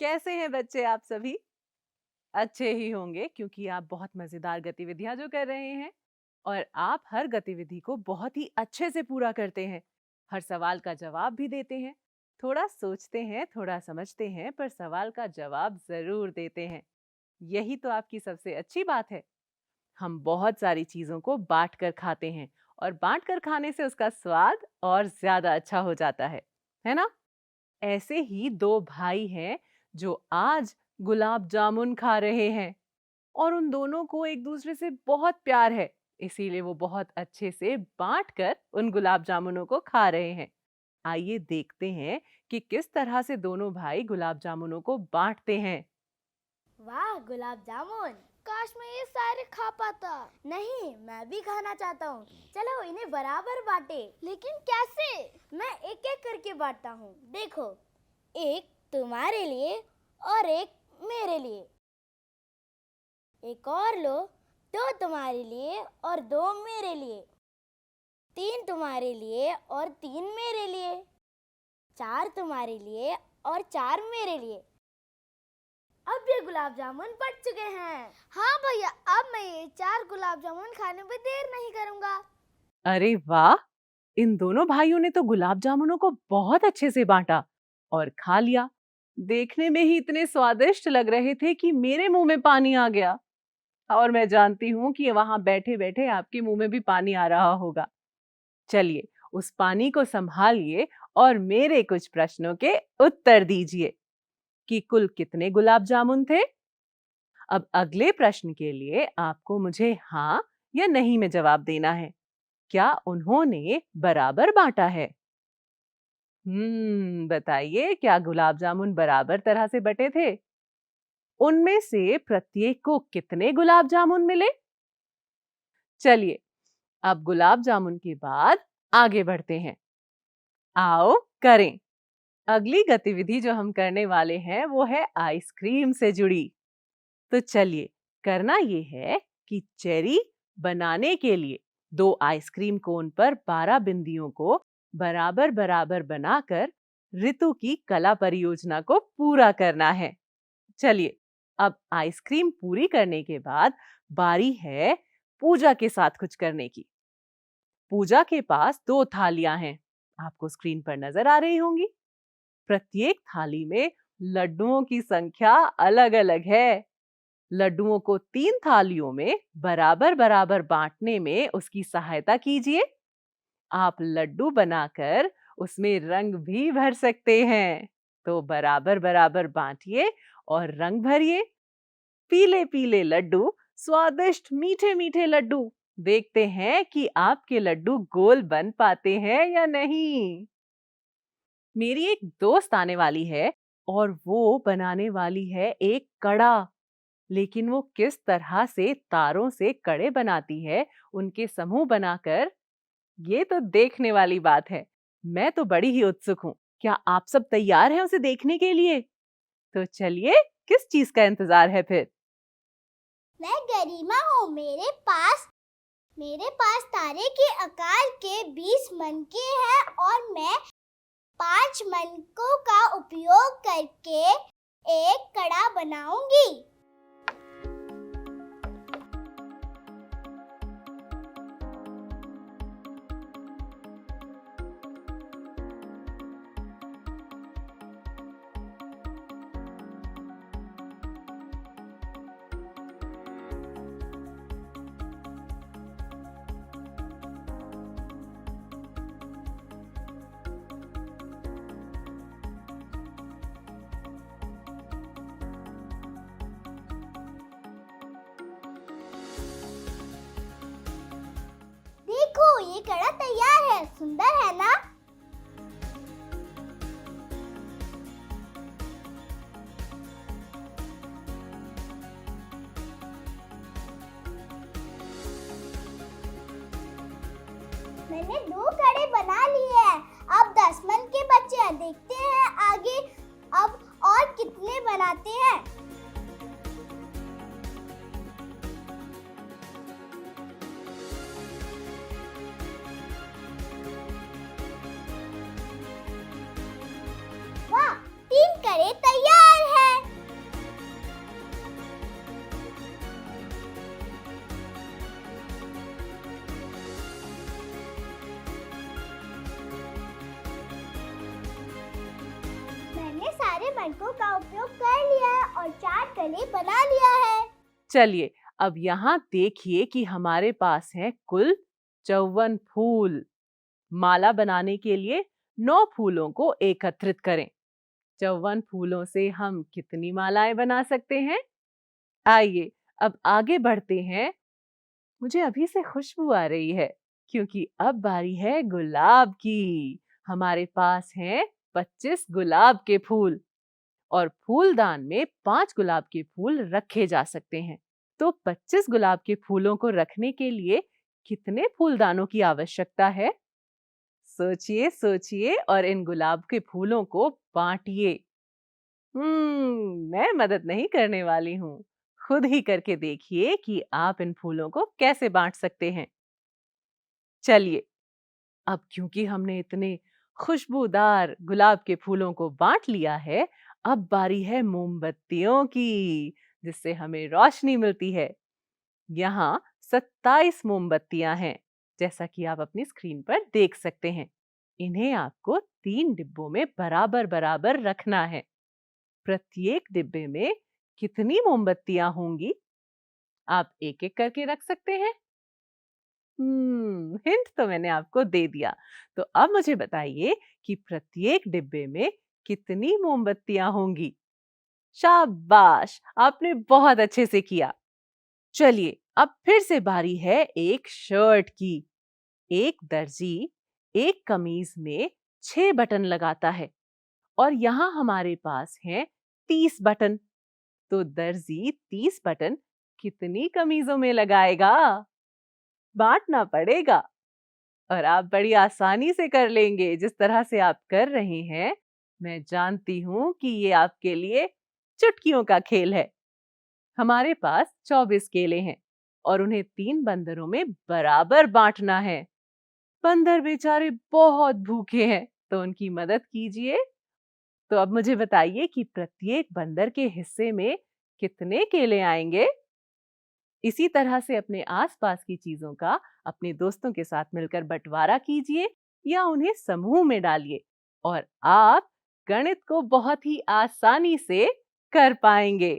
कैसे हैं बच्चे आप सभी? अच्छे ही होंगे क्योंकि आप बहुत मजेदार गतिविधियां जो कर रहे हैं और आप हर गतिविधि को बहुत ही अच्छे से पूरा करते हैं। हर सवाल का जवाब भी देते हैं। थोड़ा सोचते हैं, थोड़ा समझते हैं, पर सवाल का जवाब जरूर देते हैं। यही तो आपकी सबसे अच्छी बात है। हम बहुत सारी चीजों को बांट कर खाते हैं और बांट कर खाने से उसका स्वाद और ज्यादा अच्छा हो जाता है ना? ऐसे ही दो भाई हैं जो आज गुलाब जामुन खा रहे हैं और उन दोनों को एक दूसरे से बहुत प्यार है। इसीलिए वो बहुत अच्छे से बांट कर उन गुलाब जामुनों को खा रहे हैं। आइए देखते हैं कि किस तरह से दोनों भाई गुलाब जामुनों को बांटते हैं। वाह, गुलाब जामुन! काश मैं ये सारे खा पाता। नहीं, मैं भी खाना चाहता हूँ। चलो इन्हें बराबर बांटे। लेकिन कैसे? मैं एक एक करके बांटता हूँ। देखो, एक तुम्हारे लिए और एक मेरे लिए। एक और लो, दो तुम्हारे लिए और दो मेरे लिए। तीन तुम्हारे लिए और तीन मेरे लिए। चार तुम्हारे लिए और चार मेरे लिए। अब ये गुलाब जामुन बच चुके हैं। हाँ भैया, अब मैं ये 4 गुलाब जामुन खाने में देर नहीं करूँगा। अरे वाह! इन दोनों भाइयों ने तो गुलाब जामुनों को बहुत अच्छे से बांटा और खा लिया। देखने में ही इतने स्वादिष्ट लग रहे थे कि मेरे मुंह में पानी आ गया। और मैं जानती हूँ कि वहां बैठे-बैठे आपके मुंह में भी पानी आ रहा होगा। चलिए, उस पानी को संभालिए और मेरे कुछ प्रश्नों के उत्तर दीजिए कि कुल कितने गुलाब जामुन थे? अब अगले प्रश्न के लिए आपको मुझे हाँ या नहीं में जवाब देना है। क्या उन्होंने बराबर बांटा है? बताइए, क्या गुलाब जामुन बराबर तरह से बटे थे? उनमें से प्रत्येक को कितने गुलाब जामुन मिले? चलिए, अब गुलाब जामुन के बाद आगे बढ़ते हैं। आओ करें। अगली गतिविधि जो हम करने वाले हैं वो है आइसक्रीम से जुड़ी। तो चलिए, करना ये है कि चेरी बनाने के लिए दो आइसक्रीम कोन पर 12 बिंदियों को बराबर बराबर बनाकर ऋतु की कला परियोजना को पूरा करना है। चलिए, अब आइसक्रीम पूरी करने के बाद बारी है पूजा के साथ कुछ करने की। पूजा के पास दो थालियां हैं, आपको स्क्रीन पर नजर आ रही होंगी। प्रत्येक थाली में लड्डुओं की संख्या अलग-अलग है। लड्डुओं को 3 थालियों में बराबर-बराबर बांटने में उसकी सहायता कीजिए। आप लड्डू बनाकर उसमें रंग भी भर सकते हैं। तो बराबर-बराबर बांटिए और रंग भरिए। पीले-पीले लड्डू, स्वादिष्ट मीठे-मीठे लड्डू। देखते हैं कि आपके लड्डू गोल बन पाते हैं या नहीं। मेरी एक दोस्त आने वाली है और वो बनाने वाली है एक कड़ा। लेकिन वो किस तरह से तारों से कड़े बनाती है, उनके समूह बनाकर, ये तो देखने वाली बात है। मैं तो बड़ी ही उत्सुक हूँ। क्या आप सब तैयार हैं उसे देखने के लिए? तो चलिए, किस चीज का इंतजार है फिर? मैं गरिमा हूँ। मेरे पास तारे के आकार के 20 मनके हैं और मैं 5 मनकों का उपयोग करके एक कड़ा बनाऊंगी। देखो, ये कड़ा तैयार है। सुंदर है ना? मैंने 2 कड़े बना लिए हैं। अब 10 मन के बच्चे हैं। देखते हैं आगे अब और कितने बनाते हैं। वाह, 3 कड़े तैयार हैं। बैंकों का उपयोग कर लिया है और 4 गले बना लिया है। चलिए अब यहाँ देखिए कि हमारे पास है कुल 54 फूल। माला बनाने के लिए 9 फूलों को एकत्रित करें। 54 फूलों से हम कितनी मालाएं बना सकते हैं? आइए अब आगे बढ़ते हैं। मुझे अभी से खुशबू आ रही है क्योंकि अब बारी है गुलाब की। हमारे पास हैं 25 गुलाब के फूल और फूलदान में 5 गुलाब के फूल रखे जा सकते हैं। तो 25 गुलाब के फूलों को रखने के लिए कितने फूलदानों की आवश्यकता है? सोचिए सोचिए और इन गुलाब के फूलों को बांटिए। मैं मदद नहीं करने वाली हूँ। खुद ही करके देखिए कि आप इन फूलों को कैसे बांट सकते हैं। चलिए अब क्योंकि हमने इतने खुशबूदार गुलाब के फूलों को बांट लिया है, अब बारी है मोमबत्तियों की, जिससे हमें रोशनी मिलती है। यहाँ 27 मोमबत्तियां हैं, जैसा कि आप अपनी स्क्रीन पर देख सकते हैं। इन्हें आपको 3 डिब्बों में बराबर बराबर रखना है। प्रत्येक डिब्बे में कितनी मोमबत्तियां होंगी? आप एक एक करके रख सकते हैं। हिंट तो मैंने आपको दे दिया। तो अब मुझे बताइए कि प्रत्येक डिब्बे में कितनी मोमबत्तियां होंगी? शाबाश, आपने बहुत अच्छे से किया। चलिए अब फिर से बारी है एक शर्ट की। एक दर्जी एक कमीज में 6 बटन लगाता है और यहाँ हमारे पास हैं 30 बटन। तो दर्जी 30 बटन कितनी कमीजों में लगाएगा? बांटना पड़ेगा और आप बड़ी आसानी से कर लेंगे। जिस तरह से आप कर रहे हैं, मैं जानती हूँ कि ये आपके लिए चुटकियों का खेल है। हमारे पास 24 केले हैं और उन्हें 3 बंदरों में बराबर बांटना है। बंदर बेचारे बहुत भूखे हैं, तो उनकी मदद कीजिए। तो अब मुझे बताइए कि प्रत्येक बंदर के हिस्से में कितने केले आएंगे? इसी तरह से अपने आसपास की चीजों का अपने दोस्तों के साथ मिलकर बंटवारा कीजिए या उन्हें समूह में डालिए और आप गणित को बहुत ही आसानी से कर पाएंगे।